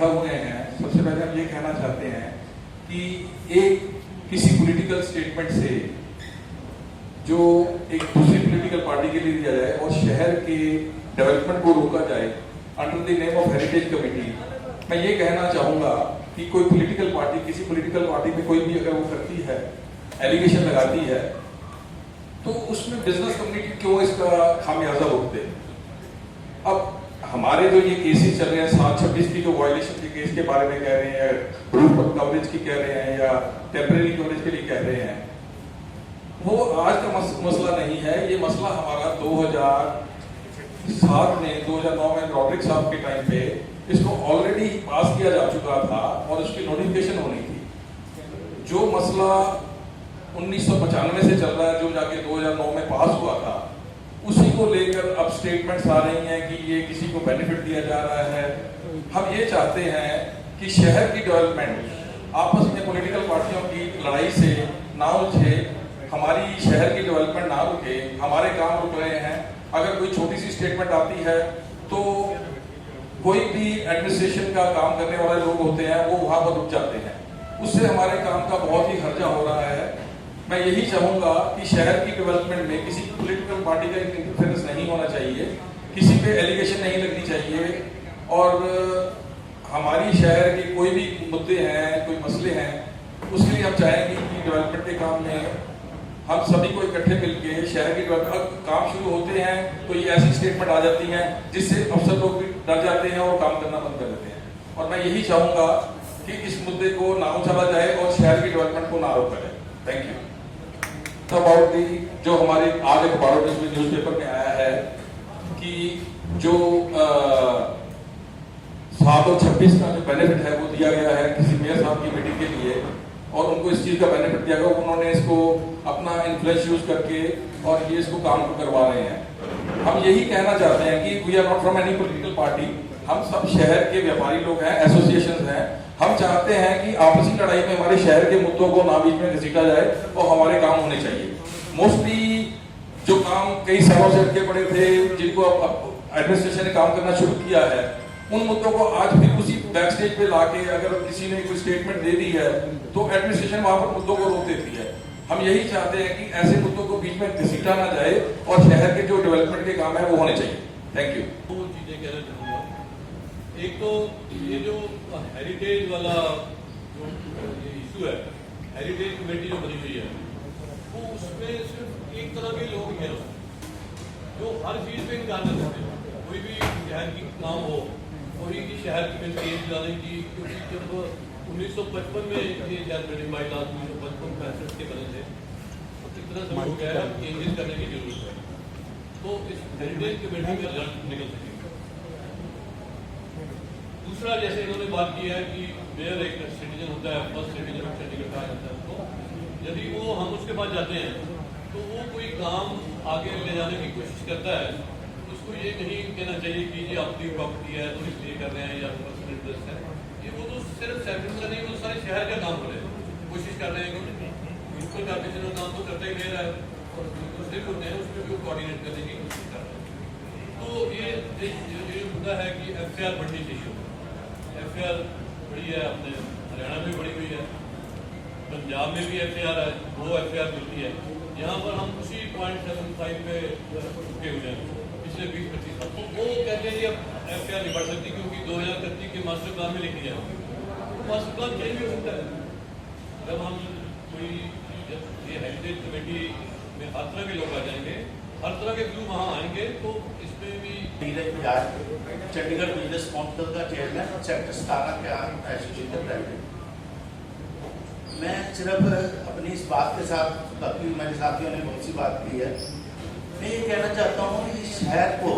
हुए हैं, सबसे पहले हम ये कहना चाहते हैं कि एक किसी पॉलिटिकल स्टेटमेंट से जो एक दूसरी पॉलिटिकल पार्टी के लिए दिया जाए और शहर के डेवलपमेंट को रोका जाए under the name of heritage committee, मैं ये कहना चाहूँगा कि कोई पॉलिटिकल पार्टी किसी पॉलिटिकल पार्टी में कोई भी अगर वो करती है, एलिगेशन लगाती है, तो उसमें बिजनेस कम्युनिटी क्यों इसका खामियाजा भुगते। अब हमारे जो ये केसेस चल रहे हैं 726 की जो वायलेशन के केस के बारे में कह रहे हैं, रूफ कवरेज की कह रहे हैं या टेम्परेरी कवरेज के लिए कह रहे हैं, वो आज का मसला नहीं है। ये मसला हमारा 2007 में 2009 में रॉड्रिक साहब के टाइम पे इसको ऑलरेडी पास किया जा चुका था और उसकी नोटिफिकेशन होनी थी। जो मसला 1995 से चल रहा है, जो जाके 2009 में पास हुआ था, उसी को लेकर अब स्टेटमेंट्स आ रही हैं कि ये किसी को बेनिफिट दिया जा रहा है। हम ये चाहते हैं कि शहर की डेवलपमेंट आपस में पॉलिटिकल पार्टियों की लड़ाई से ना उलझे, हमारी शहर की डेवलपमेंट ना रुके, हमारे काम रुक रहे हैं। अगर कोई छोटी सी स्टेटमेंट आती है तो कोई भी एडमिनिस्ट्रेशन का काम करने वाले लोग होते हैं वो वहां पर रुक जाते हैं, उससे हमारे काम का बहुत ही खर्चा हो रहा है। मैं यही चाहूंगा कि शहर की डेवलपमेंट में किसी पॉलिटिकल पार्टी का इंटरफेरेंस नहीं होना चाहिए, किसी पे एलिगेशन नहीं लगनी चाहिए, और हमारी शहर के कोई भी मुद्दे हैं, कोई मसले हैं, उसके लिए हम चाहेंगे कि डेवलपमेंट के काम में हम सभी को इकट्ठे मिलकर शहर की डेवलपमेंट काम शुरू होते हैं तो ये ऐसी स्टेटमेंट आ जाती हैं जिससे अफसर लोग भी डर जाते हैं और काम करना बंद कर देते हैं। और मैं यही चाहूंगा कि इस मुद्दे को ना उछाला जाए और शहर की डेवलपमेंट को ना रोका जाए। Thank you. अबाउट दी जो हमारे आज अखबारों में न्यूज़पेपर में आया है कि जो 7 और 26 का जो बेनिफिट है वो दिया गया है किसी मेयर साहब की मीटिंग के लिए, और उनको इस चीज का बेनिफिट दिया गया, उन्होंने इसको अपना इन्फ्लुएंस यूज करके और ये इसको काम करवा रहे हैं। हम यही कहना चाहते हैं कि we are not from any political party, हम सब शहर के व्यापारी लोग हैं, एसोसिएशन हैं। हम चाहते हैं कि आपसी लड़ाई में हमारे शहर के मुद्दों को ना बीच में घसीटा जाए और हमारे काम होने चाहिए। मोस्टली जो काम कई सालों से अटके पड़े थे, जिनको अब एडमिनिस्ट्रेशन ने काम करना शुरू किया है, उन मुद्दों को आज भी उसी बैक स्टेज पे लाके अगर किसी ने कोई स्टेटमेंट दे दी है तो एडमिनिस्ट्रेशन वहां पर मुद्दों को रोक देती है। हम यही चाहते हैं कि ऐसे मुद्दों को बीच में घसीटा ना जाए और शहर के जो डेवलपमेंट के काम है वो होने चाहिए। Thank you. दो चीजें कहना चाहूंगा। एक तो ये जो हेरिटेज वाला जो ये इशू है, हेरिटेज कमेटी जो बनी हुई है, वो उसमें सिर्फ एक तरह के लोग हैं जो हर चीज पे इनकार कर सकते हैं। कोई भी शहर की काम हो, कोई भी शहर की मेंटेन दिलाने की, क्योंकि जब 1955 में ये शहर बिल्डिंग बाई लॉ 1955-65 के बने थे, तो कितना समय हो गया है, चेंजेस करने की जरूरत है, तो इस हेरिटेज कमेटी में रिजल्ट निकल सकेगा। दूसरा, जैसे इन्होंने बात की है कि मेयर एक सिटीजन होता है, फर्स्ट सिटीजन ऑफ चंडीगढ़ कहा जाता है उसको, यदि वो हम उसके पास जाते हैं तो वो कोई काम आगे ले जाने की कोशिश करता है, उसको ये नहीं कहना चाहिए कि ये अपनी प्रॉपर्टी है तो इसलिए कर रहे हैं या पर्सनल इंटरेस्ट है। ये वो तो सिर्फ सेपरेट नहीं, वो सारे शहर का काम कर रहे हैं, कोशिश कर रहे हैं कि म्यूनसिपल कॉर्पोरेशन का काम तो करता ही नहीं रहा है, और दूसरे भी होते हैं उसमें भी वो कोऑर्डिनेट करने की कोशिश कर रहे हैं। तो ये मुद्दा है कि FIR बढ़नी चाहिए। FIR बड़ी है, अपने हरियाणा में बड़ी हुई है, पंजाब में भी FIR है, 2 FIR मिलती है। यहाँ पर हम उसी 0.75 पे रुके हुए हैं पिछले 20-25 साल। तो वो कहते हैं कि अब FIR नहीं बढ़ सकती क्योंकि 2031 के मास्टर प्लान में लिखी जाए, तो मास्टर प्लान चेंज भी हो सकता है। जब हम कोई ये हेरिटेज कमेटी में हर तरह के लोग आ जाएंगे, हर तरह के व्यू वहाँ आएंगे, तो इसमें भी चंडीगढ़ बिजनेस काउंसिल का चेयरमैन और सेक्टर 17 का एसोसिएशन प्राइवेट। मैं सिर्फ अपनी इस बात के साथ, बाकी मेरे साथियों ने बहुत सी बात की है, मैं ये कहना चाहता हूँ कि इस शहर को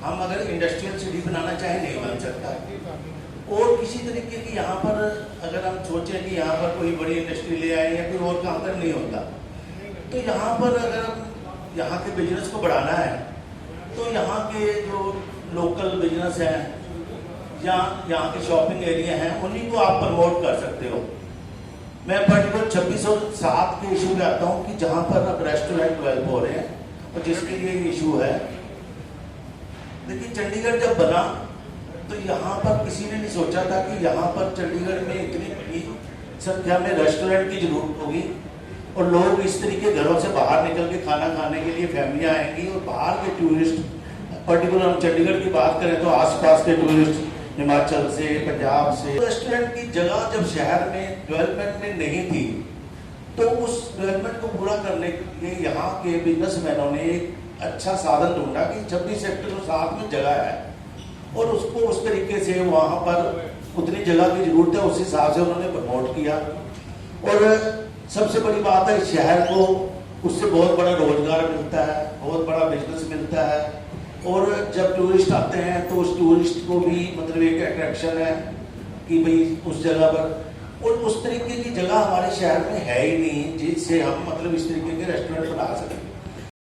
हम अगर इंडस्ट्रियल सिटी बनाना चाहें नहीं बन सकता, और किसी तरीके की यहाँ पर अगर हम सोचें कि यहाँ पर कोई बड़ी इंडस्ट्री ले आए या कोई और काम कर नहीं होता, तो यहाँ पर अगर हम यहाँ के बिजनेस को बढ़ाना है तो यहाँ के जो लोकल बिजनेस हैं या यहाँ के शॉपिंग एरिया हैं उन्हीं को आप प्रमोट कर सकते हो। मैं पर्टिकुलर 26 और 7 के इशू पे आता हूँ कि जहाँ पर अब रेस्टोरेंट डेवलप हो रहे हैं और जिसके लिए इशू है। देखिए, चंडीगढ़ जब बना तो यहाँ पर किसी ने नहीं सोचा था कि यहाँ पर चंडीगढ़ में इतनी बड़ी संख्या में रेस्टोरेंट की जरूरत होगी और लोग इस तरीके घरों से बाहर निकल के खाना खाने के लिए फैमिलियाँ आएंगी और बाहर के टूरिस्ट, पर्टिकुलर हम चंडीगढ़ की बात करें तो आसपास के टूरिस्ट हिमाचल से, पंजाब से, रेस्टोरेंट की जगह जब शहर में डेवलपमेंट में नहीं थी तो उस डेवलपमेंट को पूरा करने के लिए यहाँ के बिजनेसमैनों ने एक अच्छा साधन ढूंढा कि 26 सेक्टर 7 में जगह है और उसको उस तरीके से वहाँ पर उतनी जगह की जरूरत है उस हिसाब से उन्होंने प्रमोट किया। और सबसे बड़ी बात है शहर को उससे बहुत बड़ा रोजगार मिलता है, बहुत बड़ा बिजनेस मिलता है और जब टूरिस्ट आते हैं तो उस टूरिस्ट को भी मतलब एक अट्रैक्शन है कि भाई उस जगह पर, और उस तरीके की जगह हमारे शहर में है ही नहीं जिससे हम मतलब इस तरीके के रेस्टोरेंट बना सकें।